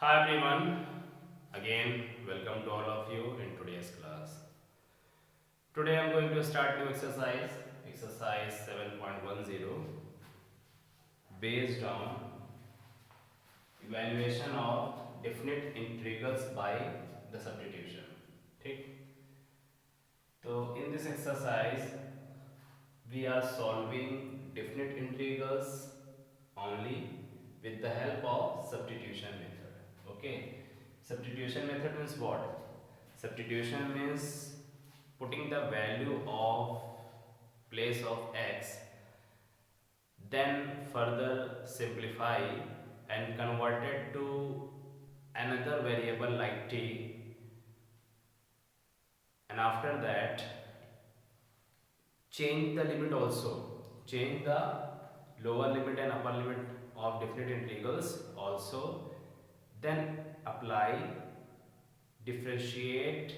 Hi everyone, again welcome to all of you in today's class. Today I am going to start new exercise 7.10 based on evaluation of definite integrals by the substitution. ठीक, तो in this exercise we are solving definite integrals only with the help of substitution method. Okay, substitution method means what? Substitution means putting the value of place of x, then further simplify and convert it to another variable like t, and after that change the limit also, change the lower limit and upper limit of definite integrals also, then apply differentiate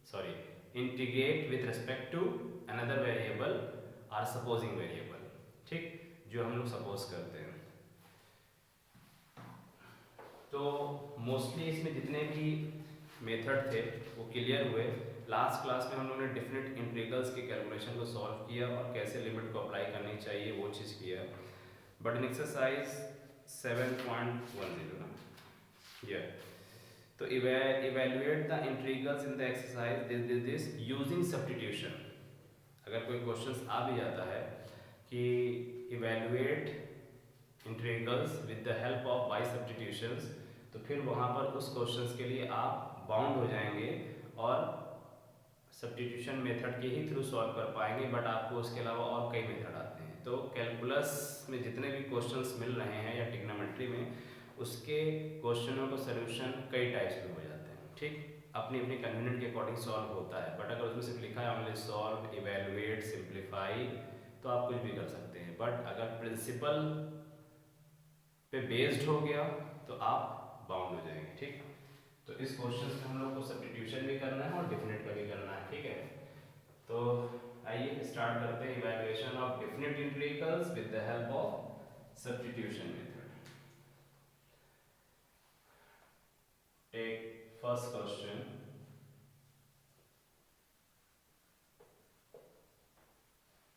sorry integrate with respect to another variable or supposing variable. ठीक, जो हम लोग suppose करते हैं। तो mostly इसमें जितने भी मेथड थे वो क्लियर हुए। लास्ट क्लास में हम लोगों ने डिफरेंट इंटीग्रल्स के कैलकुलेशन को सॉल्व किया और कैसे लिमिट को अप्लाई करनी चाहिए वो चीज़ किया। बट इन एक्सरसाइज 7.10 ना ये तो evaluate the integrals in the exercise this using substitution. अगर कोई क्वेश्चंस आ भी जाता है कि evaluate integrals with the help of by substitutions, तो फिर वहाँ पर उस क्वेश्चंस के लिए आप बाउंड हो जाएंगे और सब्स्टिट्यूशन मेथड के ही थ्रू सॉल्व कर पाएंगे। बट आपको उसके अलावा और कई मेथड आते हैं। तो कैलकुलस में जितने भी क्वेश्चंस मिल रहे हैं या ट्रिग्नोमेट्री में, उसके क्वेश्चनों का सलूशन कई टाइप्स में हो जाते हैं। ठीक, अपनी अपनी कन्वीनियंट के अकॉर्डिंग सॉल्व होता है। बट अगर उसमें सिर्फ लिखा है ओनली सॉल्व, इवेलुएट, सिंप्लीफाई, तो आप कुछ भी कर सकते हैं। बट अगर प्रिंसिपल पे बेस्ड हो गया तो आप बाउंड हो जाएंगे। ठीक, तो इस क्वेश्चन में हम लोग को सब्स्टिट्यूशन भी करना है और डिफिनेट का भी करना है। ठीक है, तो आइए स्टार्ट करते हैं evaluation of definite integrals with the help of substitution method. Take first question.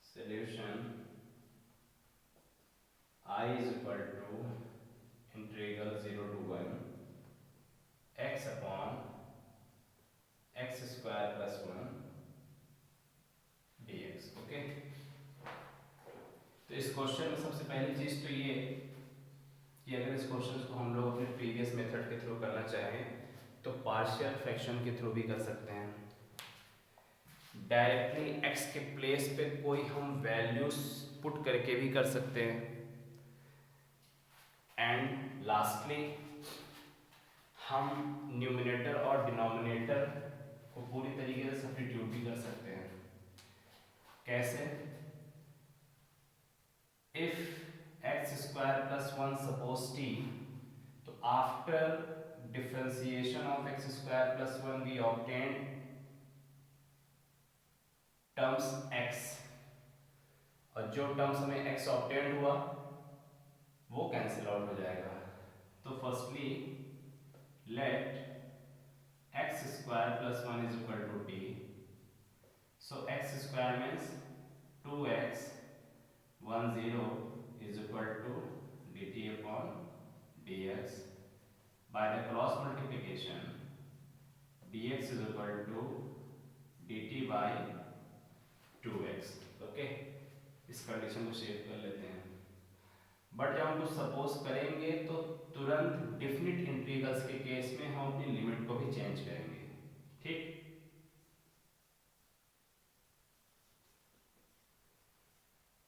Solution I is equal to integral 0 to 1 x upon x square plus 1 dx। Okay, तो इस क्वेश्चन में सबसे पहली चीज तो ये कि अगर इस क्वेश्चन को हम लोग अपने प्रीवियस मेथड के थ्रू करना चाहें तो पार्शियल फ्रैक्शन के थ्रू भी कर सकते हैं। डायरेक्टली x के प्लेस पे कोई हम वैल्यूज पुट करके भी कर सकते हैं। एंड लास्टली हम न्यूमिनेटर और डिनोमिनेटर को पूरी तरीके से सब्स्टिट्यूट भी कर सकते हैं। कैसे? If x square plus 1 suppose t, तो after differentiation of x square plus 1 we obtain terms x, और जो टर्म्स हमें x ऑब्टेन हुआ वो कैंसिल आउट हो जाएगा। तो firstly let x square plus 1 is equal to t, so x square means 2x 1 0 is equal to dt upon dx, by the cross multiplication dx is equal to dt by 2x। Okay, इस condition को save कर लेते हैं। But जब हम कुछ suppose करेंगे तो तुरंत डिफिनिट इंटीग्रल्स के केस में हम अपनी लिमिट को भी चेंज करेंगे। ठीक,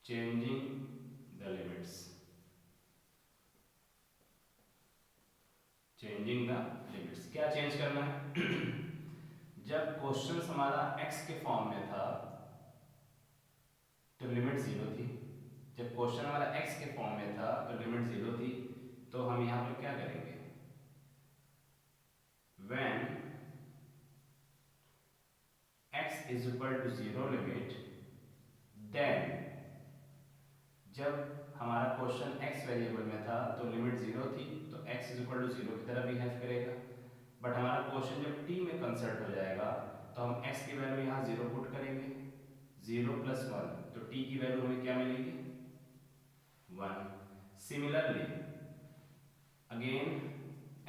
changing the limits, changing the limits क्या चेंज करना है? जब क्वेश्चन हमारा x के फॉर्म में था तो लिमिट 0 थी। जब क्वेश्चन हमारा x के फॉर्म में था तो लिमिट 0 थी। तो हम यहाँ पे क्या करेंगे? when x is equal to 0 limit, then जब हमारा क्वेश्चन x वेरिएबल में था तो लिमिट 0 थी, तो x इज इक्वल टू 0 की तरह बिहेव करेगा। बट हमारा क्वेश्चन जब t में कंसर्ट हो जाएगा तो हम x की वैल्यू यहाँ 0 पुट करेंगे, 0 + 1, तो t की वैल्यू हमें क्या मिलेगी, 1। Similarly again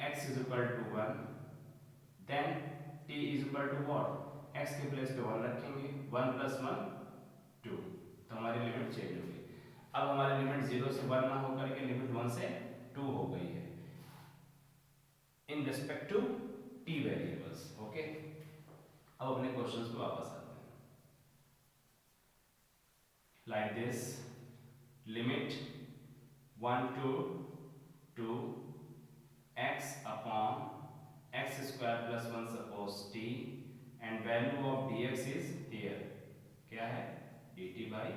x is equal to 1, then t is equal to what, x के प्लेस पे 1 रखेंगे, 1 + 1 2, तो हमारी लिमिट चेंज हो गई। अब हमारी लिमिट 0 से 1 ना होकर के लिमिट 1 से 2 हो गई है in respect to t variables. Okay, अब अपने क्वेश्चंस पे वापस आते हैं। Like this, limit 1 to 2 x upon x square plus 1 suppose t and value of dx is here, क्या है, dt by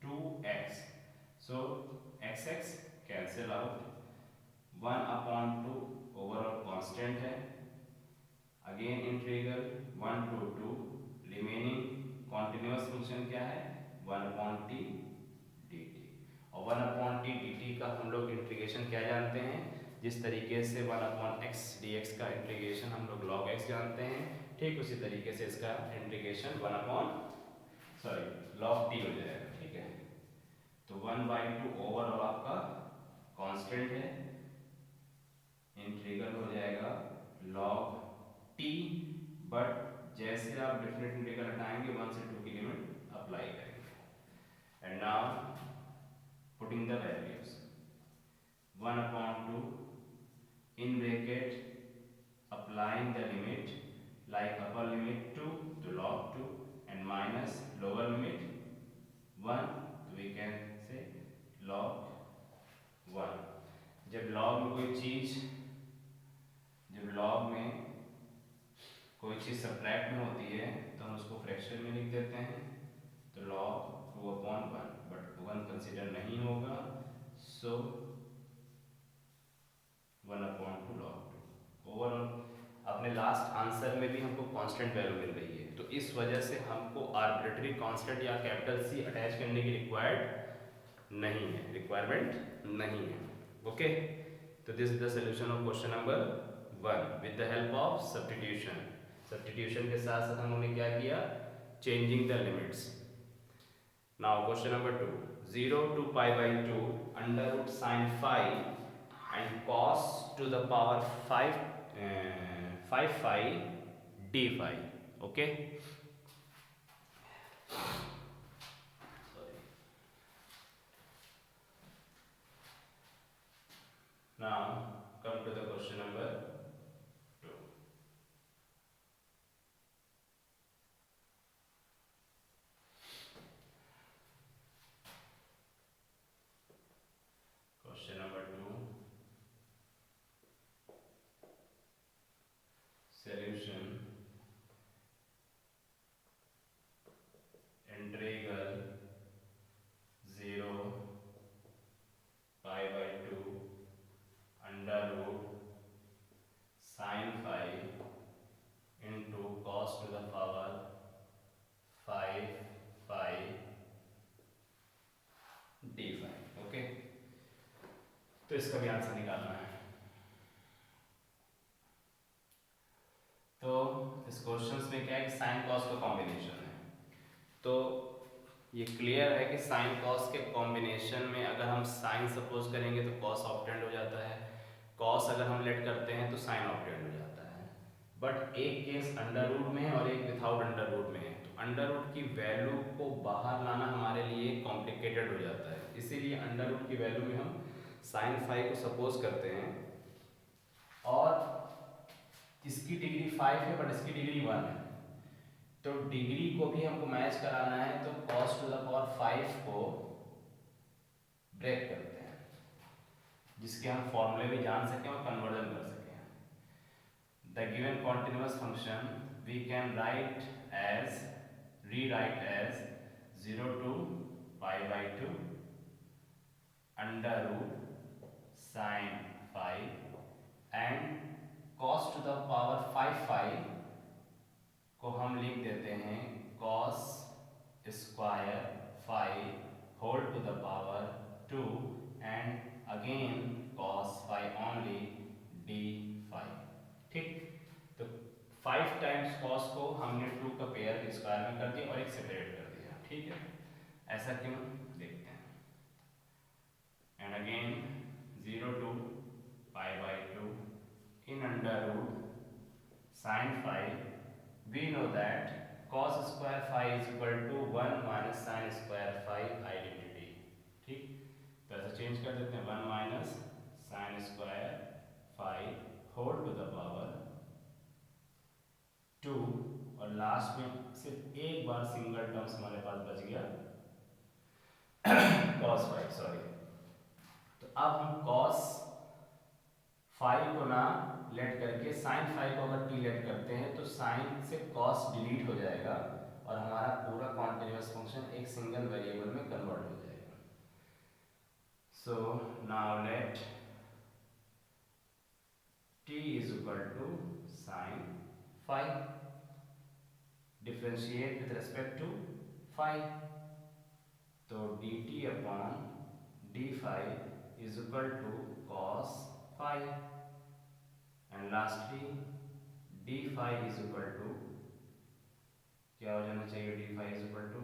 2x, so x cancel out, 1 upon 2 overall constant है, again integral 1 to 2, remaining continuous function क्या है, 1 upon t dt, और 1 upon t dt का हम लोग integration क्या जानते हैं, जिस तरीके से 1 upon x dx का इंटीग्रेशन हम लोग log x जानते हैं, ठीक उसी तरीके से इसका इंटीग्रेशन 1 upon log t हो जाएगा। ठीक है, तो 1/2 ओवरऑल आपका कांस्टेंट है, इंटीग्रल हो जाएगा log t, बट जैसे आप डेफिनेट इंटीग्रल हटाएंगे 1 से 2 की लिमिट अप्लाई करेंगे। And now putting the values, 1 upon 2 in bracket applying the limit like upper limit 2 to log 2 and minus lower limit 1, तो we can say log 1। जब log में कोई चीज सब्ट्रैक्ट में होती है तो हम उसको फ्रैक्शन में लिख देते हैं, तो log 2 upon 1, बट 1 कंसिडर नहीं होगा, सो 1 upon 2 log 2। ओवरऑल अपने लास्ट आंसर में भी हमको कांस्टेंट वैल्यू मिल रही है, तो इस वजह से हमको आर्बिट्रेटरी कांस्टेंट या कैपिटल C अटैच करने की रिक्वायरमेंट नहीं है। ओके, तो this is the solution of question number 1 with the help of substitution के साथ साथ हमने क्या किया, changing the limits. Now question number 2, 0 to π/2 √ sin phi and cos to the power 5 phi d phi। okay, sorry, now come to the question number 2। question number 2, solution, integral 0 π/2 √ sin phi into cos to the power 5 phi d phi। Okay, तो इसका भी answer निकालना है। तो इस questions में क्या है कि साइन कॉस का कॉम्बिनेशन है, तो ये क्लियर है कि साइन कॉस के कॉम्बिनेशन में अगर हम साइन सपोज करेंगे तो कॉस ऑप्टेंड हो जाता है, कॉस अगर हम लेट करते हैं तो साइन ऑप्टेंड हो जाता है। बट एक केस अंडर रूट में है और एक विथआउट अंडर रूट में है, तो अंडर रूट की वैल्यू को बाहर लाना हमारे लिए कॉम्प्लिकेटेड हो जाता है, इसीलिए अंडर रूट की वैल्यू में हम साइन फाई को सपोज करते हैं, और इसकी डिग्री 5 है बट इसकी डिग्री 1 है, तो डिग्री को भी हमको मैच कराना है, तो cos टू द पावर 5 को ब्रेक करते हैं, जिसके हम फॉर्मूले भी जान सकें और कन्वर्जन कर सकें। The given continuous function we can rewrite as 0 to π/2 √ sin phi and cos to the power 5 phi को हम लिख देते हैं cos square phi whole to the power root का पेयर के स्क्वायर में कर दिया और एक सेपरेट कर दिया, ठीक है। ऐसा क्यों, देखते हैं। And again 0 to π/2 in under root sin phi, we know that cos square phi is equal to 1 minus sin square phi identity, ठीक। तो ऐसा चेंज कर देते हैं, 1 minus sin square phi whole to the power 2, और last में सिर्फ एक बार सिंगल टर्म्स हमारे पास बच गया cos phi, सॉरी। तो अब हम cos phi को ना लेट करके sin phi को अगर t लेट करते हैं तो sin से cos डिलीट हो जाएगा और हमारा पूरा कॉन्टिन्यूअस फंक्शन एक सिंगल वेरिएबल में कन्वर्ट हो जाएगा। So now let t is equal to sin phi, differentiate with respect to phi, तो dt upon d phi is equal to cos phi, and lastly d phi is equal to क्या हो जाना चाहिए, d phi is equal to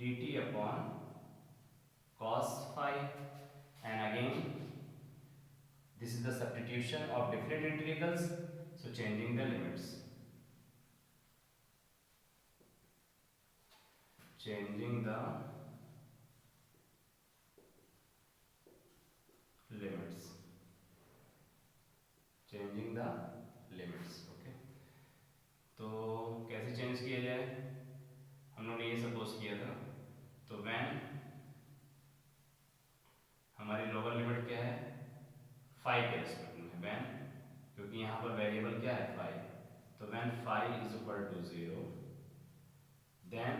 dt upon cos phi, and again this is the substitution of different integrals, so changing the limits, changing the limits, changing the limits, okay. तो कैसे change किया जाए, हम लोगों ने ये सपोज किया था, तो व्हेन हमारी लोअर लिमिट क्या है, 5 के रेस्पेक्ट में, व्हेन, क्योंकि यहाँ पर वेरिएबल क्या है 5, तो when 5 is equal to 0, then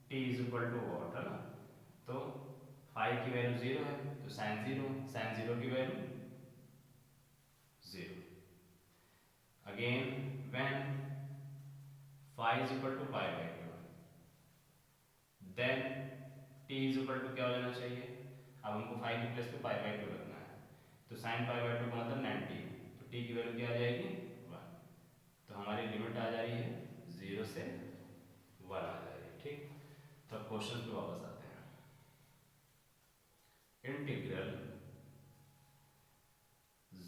t is equal to what, है ना, तो 5 की वैल्यू 0 है तो sin 0 की value 0, again when 5 is equal to π/2, then t is equal to क्या हो जाना चाहिए, अब हमको 5 की प्लेस पे π/2 रखना है, तो sin π/2 का मतलब 90, तो t की वैल्यू क्या आ जाएगी 1, तो हमारी लिमिट आ जा रही है 0 से 1 आ जा रही है, ठीक। तो अब क्वेश्चन पे वापस आते हैं, integral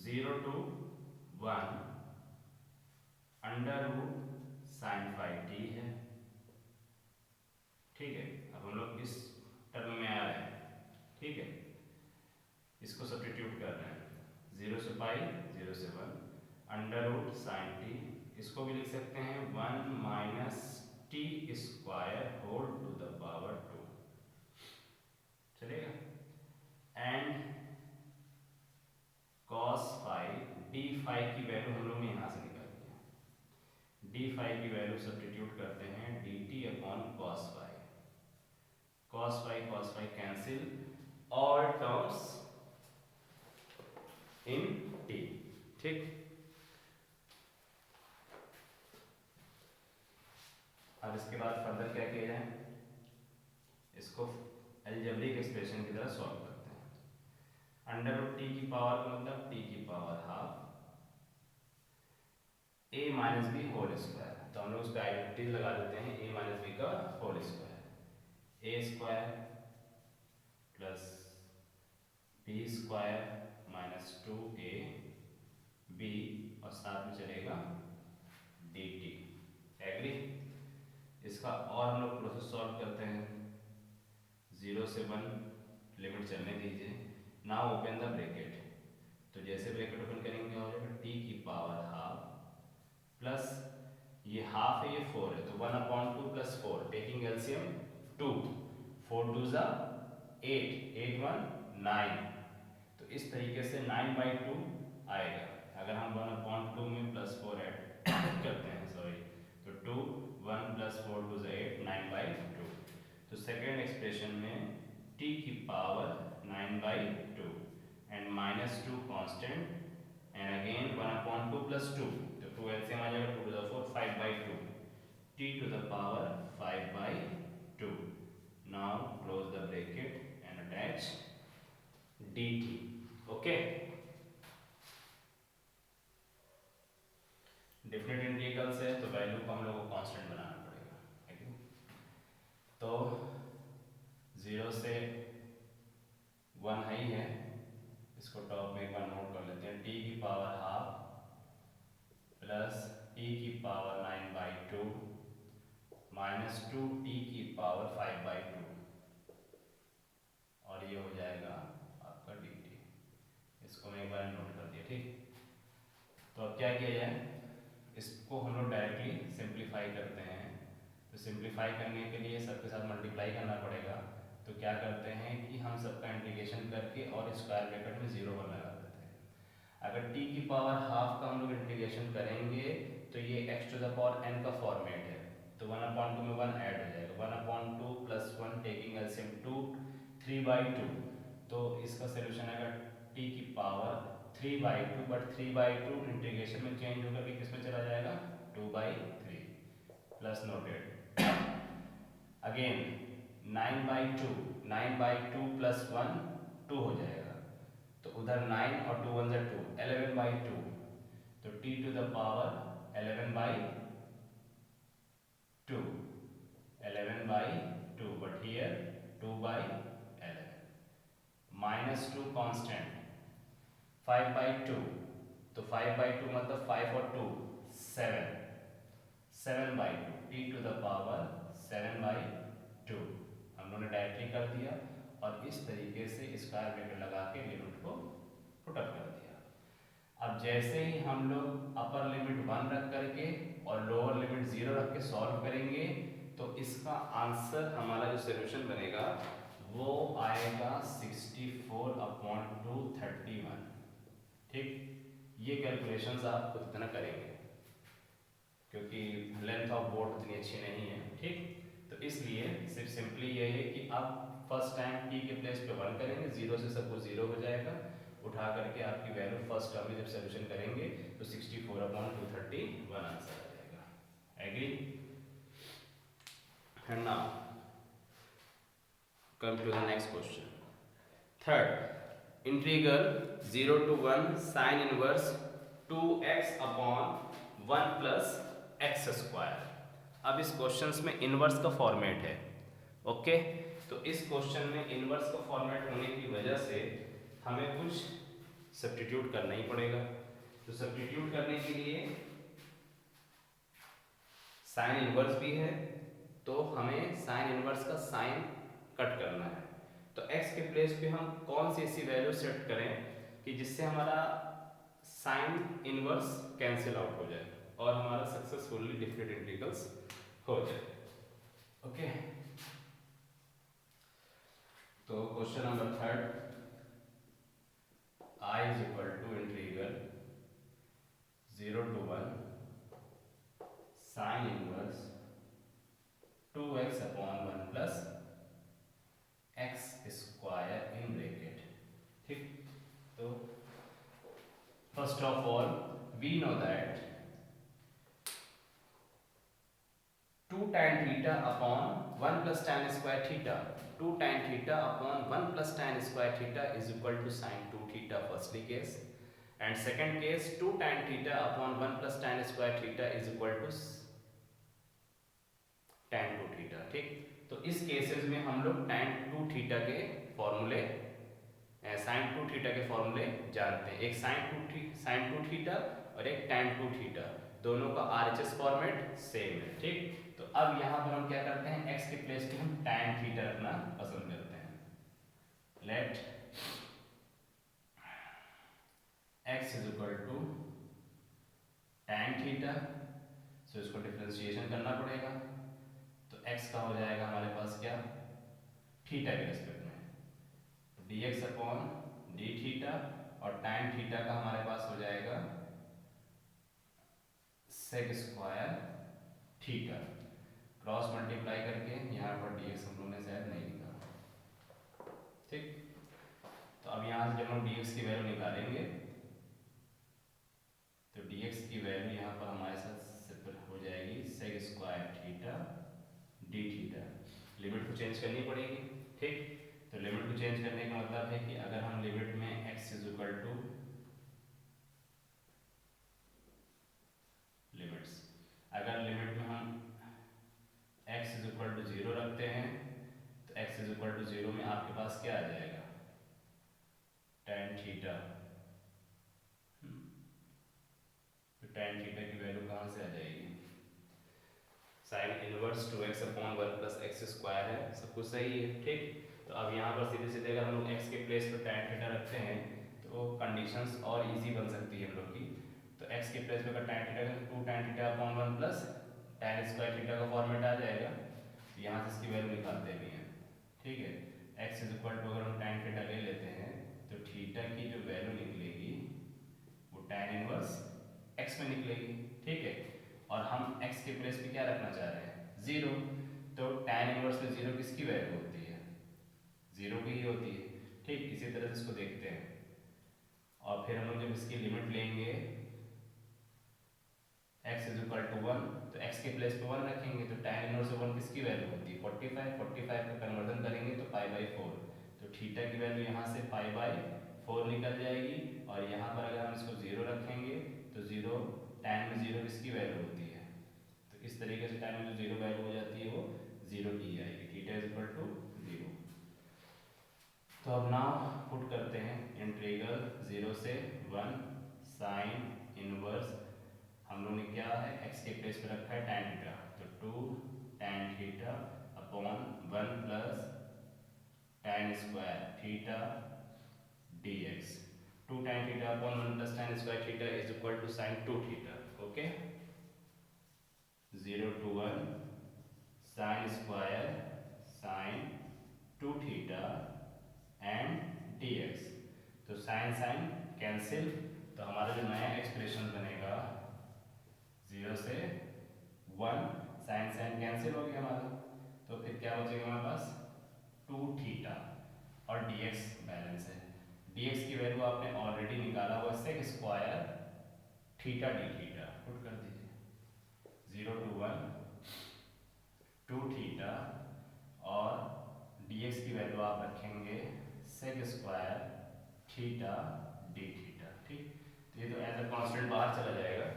0 to 1 under root sin phi t है, ठीक है। अब हम लोग इस टर्म में आ रहे हैं, ठीक है, इसको सब्स्टिट्यूट कर रहे हैं, 0 से पाई 0 से 1 अंडर रूट साइन टी, इसको भी लिख सकते हैं 1 minus t square whole to the power 2, चलेगा। And cos phi d phi की वैल्यू हम लोग ने यहाँ से निकाल दिया, d phi की वैल्यू सब्स्टिट्यूट करते हैं dt upon cos phi, cos phi cancel, all terms in t, ठीक। अब इसके बाद फर्दर क्या किया जाए, इसको अलजेब्रिक एक्सप्रेशन की तरह सॉल्व करते हैं। अंडर रूट टी की पावर का मतलब टी की power half a minus b whole square, तो हम लोग उस पर आइडेंटिटी लगा देते हैं a माइनस बी का whole square, a square plus b square minus 2a b और साथ में चलेगा dt, एग्री। इसका और हम लोग प्रोसेस सॉल्व करते हैं, 0 से 1 लिमिट चलने दीजिए, नाउ ओपन द ब्रैकेट, तो जैसे ब्रैकेट ओपन करेंगे क्या हो जाएगा, t की पावर हाफ प्लस ये हाफ है, ये 4 है, तो 1/2 प्लस 4, टेकिंग एलसीएम 2, 4 2 जा 8, 8 1 9, तो इस तरीके से 9/2 आएगा। अगर हम 1/2 में प्लस 4 ऐड करते हैं, सॉरी, तो 2 1 प्लस 4 2 जा 8, 9/2, तो सेकेंड एक्सप्रेशन में t की power 9/2 and minus 2 constant, and again 1/2 plus 2, तो 2 एलसीएम आ जाएगा, 2 to the 4 5/2, t to the power 5/2, now close the bracket and attach dt, okay. -2t⁵/2 और ये हो जाएगा आपका dt। इसको मैं एक बार नोट कर दिया, ठीक। तो अब क्या किया जाए, इसको हम लोग डायरेक्टली सिंप्लीफाई करते हैं। तो सिंप्लीफाई करने के लिए सबके साथ मल्टीप्लाई करना पड़ेगा। तो क्या करते हैं कि हम सबका इंटीग्रेशन करके और स्क्वायर ब्रैकेट में 0 1 लगा देते हैं। अगर t⁵ का हम लोग इंटीग्रेशन करेंगे तो ये x⁴n का फॉर्मेट है, तो 1/2 में 1 ऐड हो जाएगा, 1/2 + 1 टेकिंग एलसीएम 2 3/2। तो इसका सोल्यूशन आएगा t⁵ 3/2, बट 3/2 इंटीग्रेशन में चेंज होकर के किस में चला जाएगा, 2/3 प्लस नोटेड। अगेन 9/2 + 1 2 हो जाएगा, तो उधर 9 और 2 1 2 11/2, तो t⁵ 11/2 बट हियर 2/11। -2 कांस्टेंट 5/2, तो 5/2 मतलब 5 और 2 7, 7/2 t⁵ 7/2 हम लोगों ने डायरेक्टली कर दिया और इस तरीके से स्क्वायर ब्रैकेट लगा के लिमिट को पुट अप कर दिया। अब जैसे ही हम लोग अपर लिमिट 1 रख करके और लोअर लिमिट 0 रख के सॉल्व करेंगे तो इसका आंसर हमारा जो सोल्यूशन बनेगा वो आएगा 64/231। ठीक, ये कैलकुलेशंस आप खुद इतना करेंगे क्योंकि लेंथ ऑफ बोर्ड इतनी अच्छी नहीं है। ठीक, तो इसलिए सिर्फ सिंपली ये है कि आप फर्स्ट टाइम t के प्लेस पे 1 करेंगे, 0 से सब कुछ 0 हो जाएगा, उठा करके आपकी वैल्यू फर्स्ट टर्म में जब सोल्यूशन करेंगे तो 64/231 आंसर आ जाएगा। Agree? And now come to the next question. Third, integral 0 to 1 sin inverse 2x/1 + x²। अब इस क्वेश्चंस में इनवर्स का फॉर्मेट है। ओके, तो इस क्वेश्चन में इनवर्स का फॉर्मेट होने की वजह से हमें कुछ सब्स्टिट्यूट करना ही पड़ेगा। तो सब्स्टिट्यूट करने के लिए साइन इनवर्स भी है, तो हमें साइन इनवर्स का साइन कट करना है। तो x के प्लेस पे हम कौन सी ऐसी वैल्यू सेट करें कि जिससे हमारा साइन इनवर्स कैंसिल आउट हो जाए और हमारा सक्सेसफुली डिफरेंट इंटीग्रल्स हो जाए। ओके, तो question number third, I = integral 0 to 1 sin inverse 2x/1 + x² in bracket. ठीक, तो first of all we know that 2 tan θ upon 1 + tan² θ, 2 tan θ upon 1 + tan² θ is equal to sin 2θ firstly case, and second case 2 tan θ upon 1 + tan² θ is equal to tan 2θ। ठीक, तो इस cases में हम लोग tan 2θ के फॉर्मूले sin 2θ के फॉर्मूले जानते हैं, एक sin 2θ और एक tan 2θ, दोनों का RHS फॉर्मेट सेम है। ठीक, तो अब यहाँ पर हम क्या करते हैं, x के प्लेस पे हम tan θ रखना पसंद करते हैं। लेट x = tan θ, सो इसको डिफरेंशिएशन करना पड़ेगा। तो x का हो जाएगा हमारे पास क्या, थीटा के रिस्पेक्ट में dx/dθ, और tan θ का हमारे पास हो जाएगा sec² θ। क्रॉस मल्टीप्लाई करके यहाँ पर dx हम लोगों ने शायद नहीं लिखा। ठीक, तो अब यहाँ से जब हम dx की वैल्यू निकालेंगे तो dx की वैल्यू यहाँ पर हमारे साथ हो जाएगी sec² θ dθ। लिमिट को चेंज करनी पड़ेगी। ठीक, तो लिमिट को चेंज करने का मतलब है कि अगर हम लिमिट में x = लिमिट्स, अगर लिमिट में हम x = 0 रखते हैं तो x = 0 में आपके पास क्या आ जाएगा, tan θ। तो tan θ की वैल्यू कहाँ से आ जाएगी, sine inverse inverse 2x upon 1 plus x square है, सब कुछ सही है, ठीक। तो अब यहाँ पर सीधे सीधे अगर हम लोग x के प्लेस पर tan थीटा रखते हैं तो कंडीशंस और इजी बन सकती है हम लोग की। तो x के प्लेस पर tan theta 2 tan theta upon 1 plus tan square theta का फॉर्मेट आ जाएगा। तो यहाँ से इसकी वैल्यू निकालते भी हैं, ठीक है। x इज इक्वल टू अगर हम tan थीटा ले लेते हैं तो थीटा की जो वैल्यू निकलेगी वो tan इनवर्स x में निकलेगी, ठीक है। और हम x के प्लेस पे क्या रखना चाह रहे हैं, 0। तो tan इनवर्स में 0 किसकी वैल्यू होती है, 0 की ही होती है, ठीक। इसी तरह से इसको देखते हैं और फिर हम लोग जब इसकी लिमिट लेंगे x इज इक्वल टू 1 तो x के प्लेस पे 1 रखेंगे तो tan इनवर्स 1 किसकी वैल्यू होती है, 45 का कन्वर्जन करेंगे तो π/4। तो थीटा की वैल्यू यहाँ से π/4 निकल जाएगी और यहाँ पर अगर हम इसको 0 रखेंगे तो 0 tan में 0 किसकी वैल्यू होती है, तो इस तरीके से tan में जो 0 वैल्यू हो जाती है वो 0 की आएगी, थीटा इज इक्वल टू 0। तो अब नाउ पुट करते हैं इंटीग्रल 0 से 1 sin इनवर्स, हम लोगों ने क्या है x के प्लेस पे रखा है tan थीटा, तो 2 tan theta upon 1 plus tan square theta dx। 2 tan theta upon 1 plus tan square theta is equal to sin 2 theta, okay. 0 to 1 sin square sin 2 theta and dx। तो sin sin cancel, तो हमारा जो नया expression बनेगा 0 से 1 sin sin cancel हो गया हमारा, तो फिर क्या बचेगा हमारे पास 2 थीटा और dx बैलेंस है। dx की वैल्यू आपने ऑलरेडी निकाला हुआ sec square theta d theta, put कर दीजिए 0 to 1 2 थीटा और dx की वैल्यू आप रखेंगे sec square theta d theta, ठीक। तो ये तो एज अ कांस्टेंट बाहर चला जाएगा,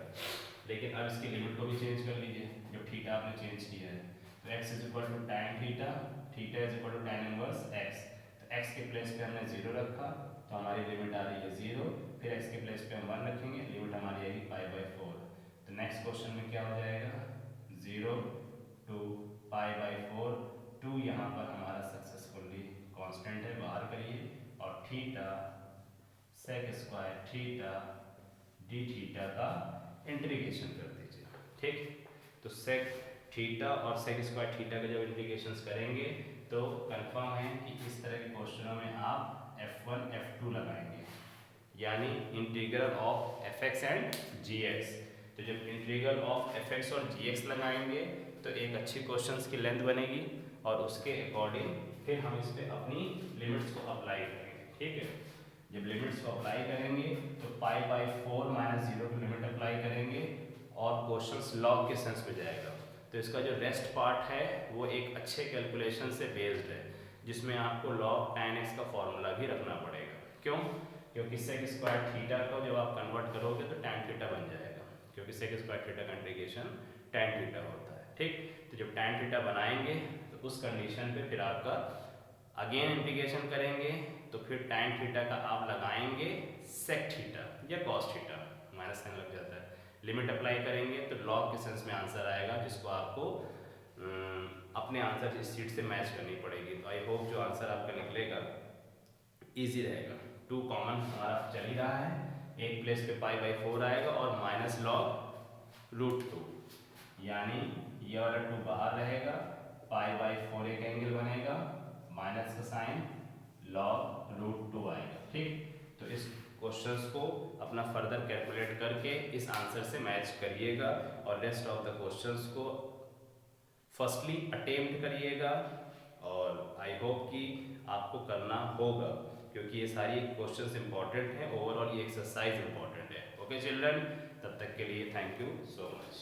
लेकिन अब इसकी लिमिट को भी चेंज कर लीजिए जो थीटा आपने चेंज किया है। तो x is equal to tan theta, theta is equal to tan inverse x। तो x के प्लेस पे हमने 0 रखा तो हमारी लिमिट आ रही है 0, फिर x के प्लेस पे हम 1 रखेंगे, लिमिट हमारी आएगी π/4। तो नेक्स्ट क्वेश्चन में क्या हो जाएगा 0 to π/4, 2 यहाँ पर हमारा सक्सेसफुली कांस्टेंट है, बाहर करिए और theta sec square theta d theta का इंटीग्रेशन कर दीजिए, ठीक। तो सेक थीटा और सेक स्क्वायर थीटा का जब इंटीग्रेशंस करेंगे तो कंफर्म है कि इस तरह के क्वेश्चनों में आप f1 f2 लगाएंगे, यानी integral of fx and gx। तो जब इंटीग्रल ऑफ fx और gx लगाएंगे तो एक अच्छी क्वेश्चंस की लेंथ बनेगी और उसके अकॉर्डिंग फिर हम इस पे अपनी लिमिट्स को अप्लाई करेंगे, ठीक है। जब लिमिट्स को अप्लाई करेंगे तो π/4 - 0 की लिमिट अप्लाई करेंगे और क्वेश्चंस लॉग के सेंस में जाएगा। तो इसका जो रेस्ट पार्ट है वो एक अच्छे कैलकुलेशन से बेस्ड है, जिसमें आपको log tan x का फॉर्मूला भी रखना पड़ेगा। क्यों? क्योंकि सेक स्क्वायर थीटा को जब आप कन्वर्ट करोगे तो tan थीटा बन जाएगा, क्योंकि सेक स्क्वायर थीटा का इंटीग्रेशन tan थीटा होता है, ठीक। तो जब tan थीटा बनाएंगे तो उस कंडीशन पे फिर आपका अगेन इंटीग्रेशन करेंगे तो फिर tan थीटा का आप लगाएंगे सेक थीटा या cos थीटा, माइनस साइन लग जाता है, लिमिट अप्लाई करेंगे तो लॉग के सेंस में आंसर आएगा, जिसको आपको अपने आंसर इस शीट से मैच करनी पड़ेगी। तो आई होप जो आंसर आपका निकलेगा इजी रहेगा। 2 कॉमन हमारा चल ही रहा है, एक प्लेस पे π/4 आएगा और माइनस लॉग √2, यानी ये वाला 2 बाहर रहेगा, π/4 एक एंगल बनेगा, माइनस का साइन लॉग √2 आएगा, ठीक। तो इस क्वेश्चंस को अपना फर्दर कैलकुलेट करके इस आंसर से मैच करिएगा और रेस्ट ऑफ द क्वेश्चंस को फर्स्टली अटेम्प्ट करिएगा और आई होप कि आपको करना होगा, क्योंकि ये सारी क्वेश्चंस इंपॉर्टेंट हैं, ओवरऑल ये एक्सरसाइज इंपॉर्टेंट है। ओके चिल्ड्रन, तब तक के लिए थैंक यू सो मच।